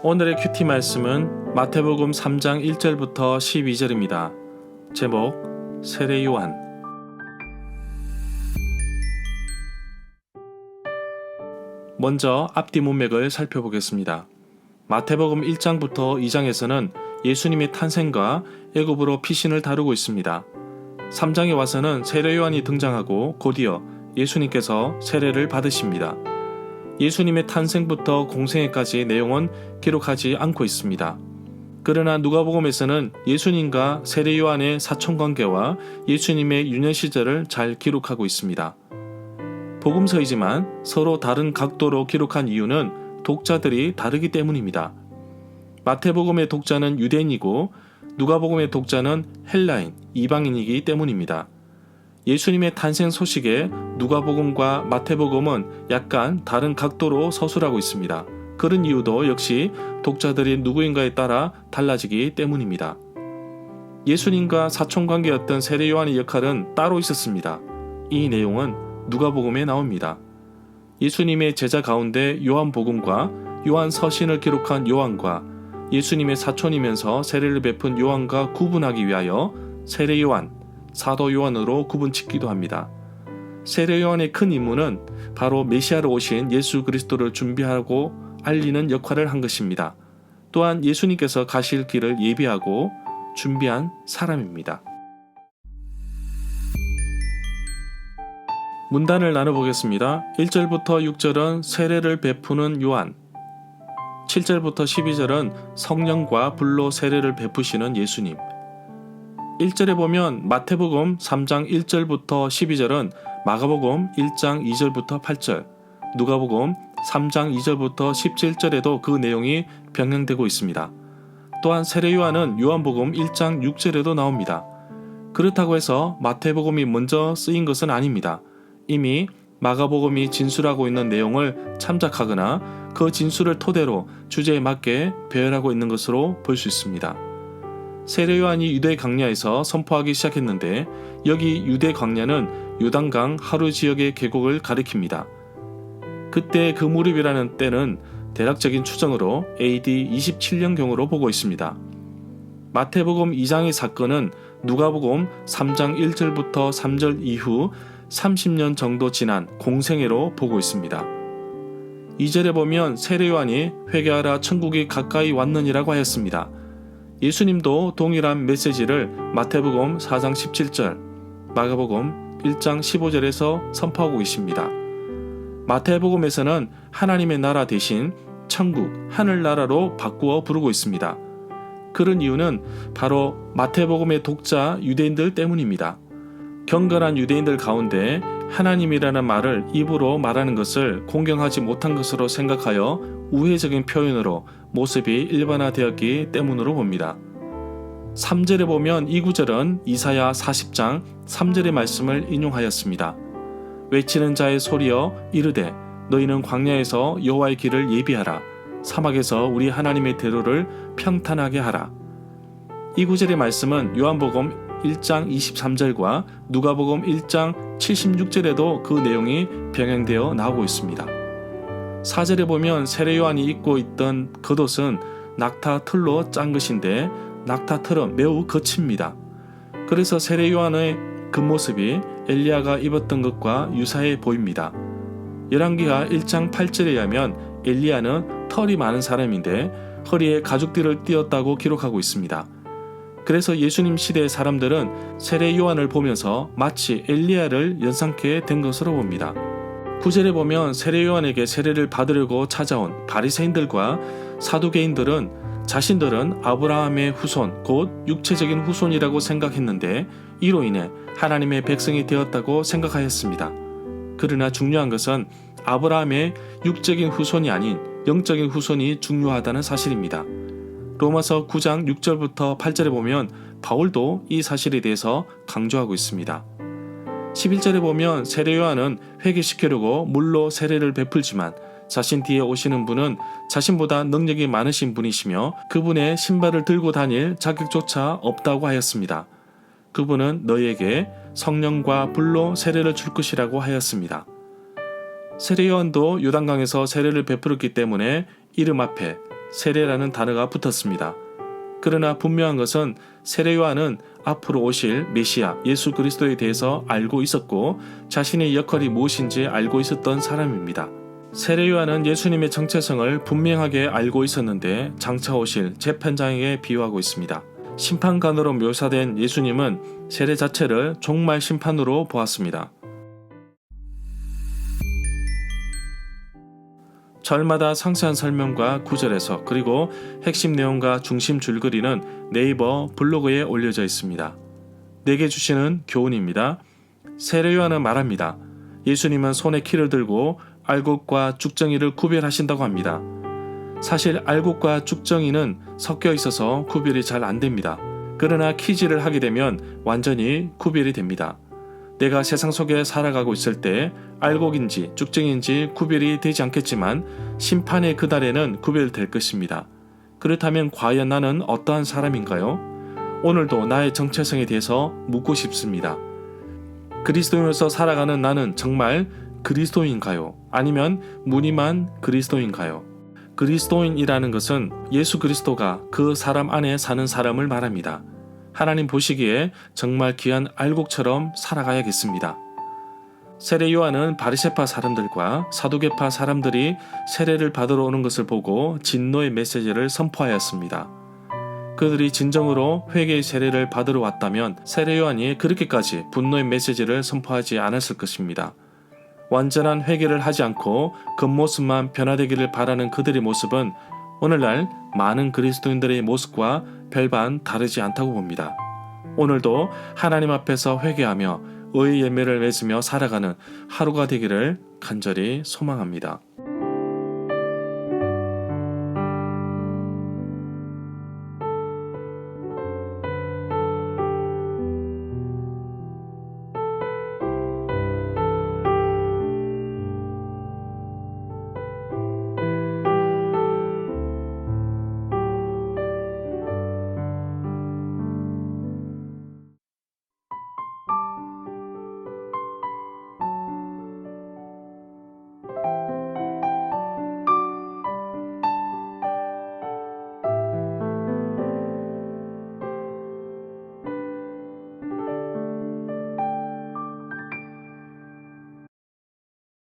오늘의 큐티 말씀은 마태복음 3장 1절부터 12절입니다. 제목 세례 요한. 먼저 앞뒤 문맥을 살펴보겠습니다. 마태복음 1장부터 2장에서는 예수님의 탄생과 애굽으로 피신을 다루고 있습니다. 3장에 와서는 세례 요한이 등장하고 곧이어 예수님께서 세례를 받으십니다. 예수님의 탄생부터 공생애까지의 내용은 기록하지 않고 있습니다. 그러나 누가복음에서는 예수님과 세례 요한의 사촌관계와 예수님의 유년 시절을 잘 기록하고 있습니다. 복음서이지만 서로 다른 각도로 기록한 이유는 독자들이 다르기 때문입니다. 마태복음의 독자는 유대인이고 누가복음의 독자는 헬라인, 이방인이기 때문입니다. 예수님의 탄생 소식에 누가복음과 마태복음은 약간 다른 각도로 서술하고 있습니다. 그런 이유도 역시 독자들이 누구인가에 따라 달라지기 때문입니다. 예수님과 사촌관계였던 세례 요한의 역할은 따로 있었습니다. 이 내용은 누가복음에 나옵니다. 예수님의 제자 가운데 요한복음과 요한 서신을 기록한 요한과 예수님의 사촌이면서 세례를 베푼 요한과 구분하기 위하여 세례 요한, 사도 요한으로 구분짓기도 합니다. 세례 요한의 큰 임무는 바로 메시아로 오신 예수 그리스도를 준비하고 알리는 역할을 한 것입니다. 또한 예수님께서 가실 길을 예비하고 준비한 사람입니다. 문단을 나눠보겠습니다. 1절부터 6절은 세례를 베푸는 요한, 7절부터 12절은 성령과 불로 세례를 베푸시는 예수님, 1절에 보면 마태복음 3장 1절부터 12절은 마가복음 1장 2절부터 8절, 누가복음 3장 2절부터 17절에도 그 내용이 병행되고 있습니다. 또한 세례 요한은 요한복음 1장 6절에도 나옵니다. 그렇다고 해서 마태복음이 먼저 쓰인 것은 아닙니다. 이미 마가복음이 진술하고 있는 내용을 참작하거나 그 진술을 토대로 주제에 맞게 배열하고 있는 것으로 볼 수 있습니다. 세례 요한이 유대 광야에서 선포하기 시작했는데 여기 유대 광야는 요단강 하루 지역의 계곡을 가리킵니다. 그때 그 무렵이라는 때는 대략적인 추정으로 AD 27년경으로 보고 있습니다. 마태복음 2장의 사건은 누가복음 3장 1절부터 3절 이후 30년 정도 지난 공생애로 보고 있습니다. 2절에 보면 세례 요한이 회개하라 천국이 가까이 왔느니라고 하였습니다. 예수님도 동일한 메시지를 마태복음 4장 17절, 마가복음 1장 15절에서 선포하고 있습니다. 마태복음에서는 하나님의 나라 대신 천국, 하늘나라로 바꾸어 부르고 있습니다. 그런 이유는 바로 마태복음의 독자 유대인들 때문입니다. 경건한 유대인들 가운데 하나님이라는 말을 입으로 말하는 것을 공경하지 못한 것으로 생각하여 우회적인 표현으로 모습이 일반화되었기 때문으로 봅니다. 3절에 보면 이 구절은 이사야 40장 3절의 말씀을 인용하였습니다. 외치는 자의 소리여 이르되 너희는 광야에서 여호와의 길을 예비하라. 사막에서 우리 하나님의 대로를 평탄하게 하라. 이 구절의 말씀은 요한복음 1장 23절과 누가복음 1장 76절에도 그 내용이 병행되어 나오고 있습니다. 4절에 보면 세례 요한이 입고 있던 겉옷은 낙타 털로 짠 것인데 낙타 털은 매우 거칩니다. 그래서 세례 요한의 겉모습이 엘리야가 입었던 것과 유사해 보입니다. 열왕기하 1장 8절에 의하면 엘리야는 털이 많은 사람인데 허리에 가죽띠를 띄었다고 기록하고 있습니다. 그래서 예수님 시대의 사람들은 세례 요한을 보면서 마치 엘리야를 연상케 된 것으로 봅니다. 9절에 보면 세례 요한에게 세례를 받으려고 찾아온 바리새인들과 사두개인들은 자신들은 아브라함의 후손, 곧 육체적인 후손이라고 생각했는데 이로 인해 하나님의 백성이 되었다고 생각하였습니다. 그러나 중요한 것은 아브라함의 육적인 후손이 아닌 영적인 후손이 중요하다는 사실입니다. 로마서 9장 6절부터 8절에 보면 바울도 이 사실에 대해서 강조하고 있습니다. 11절에 보면 세례 요한은 회개시키려고 물로 세례를 베풀지만 자신 뒤에 오시는 분은 자신보다 능력이 많으신 분이시며 그분의 신발을 들고 다닐 자격조차 없다고 하였습니다. 그분은 너희에게 성령과 불로 세례를 줄 것이라고 하였습니다. 세례 요한도 요단강에서 세례를 베풀었기 때문에 이름 앞에 세례라는 단어가 붙었습니다. 그러나 분명한 것은 세례 요한은 앞으로 오실 메시아 예수 그리스도에 대해서 알고 있었고 자신의 역할이 무엇인지 알고 있었던 사람입니다. 세례 요한은 예수님의 정체성을 분명하게 알고 있었는데 장차 오실 재판장에게 비유하고 있습니다. 심판관으로 묘사된 예수님은 세례 자체를 종말 심판으로 보았습니다. 절마다 상세한 설명과 구절에서 그리고 핵심 내용과 중심 줄거리는 네이버 블로그에 올려져 있습니다. 내게 주시는 교훈입니다. 세례 요한은 말합니다. 예수님은 손에 키를 들고 알곡과 쭉정이를 구별하신다고 합니다. 사실 알곡과 쭉정이는 섞여 있어서 구별이 잘 안 됩니다. 그러나 키질을 하게 되면 완전히 구별이 됩니다. 내가 세상 속에 살아가고 있을 때 알곡인지 쭉정인지 구별이 되지 않겠지만 심판의 그날에는 구별될 것입니다. 그렇다면 과연 나는 어떠한 사람인가요? 오늘도 나의 정체성에 대해서 묻고 싶습니다. 그리스도인으로서 살아가는 나는 정말 그리스도인가요? 아니면 무늬만 그리스도인가요? 그리스도인이라는 것은 예수 그리스도가 그 사람 안에 사는 사람을 말합니다. 하나님 보시기에 정말 귀한 알곡처럼 살아가야겠습니다. 세례 요한은 바리새파 사람들과 사두개파 사람들이 세례를 받으러 오는 것을 보고 진노의 메시지를 선포하였습니다. 그들이 진정으로 회개의 세례를 받으러 왔다면 세례 요한이 그렇게까지 분노의 메시지를 선포하지 않았을 것입니다. 완전한 회개를 하지 않고 겉모습만 변화되기를 바라는 그들의 모습은 오늘날 많은 그리스도인들의 모습과 별반 다르지 않다고 봅니다. 오늘도 하나님 앞에서 회개하며 의의 열매를 맺으며 살아가는 하루가 되기를 간절히 소망합니다.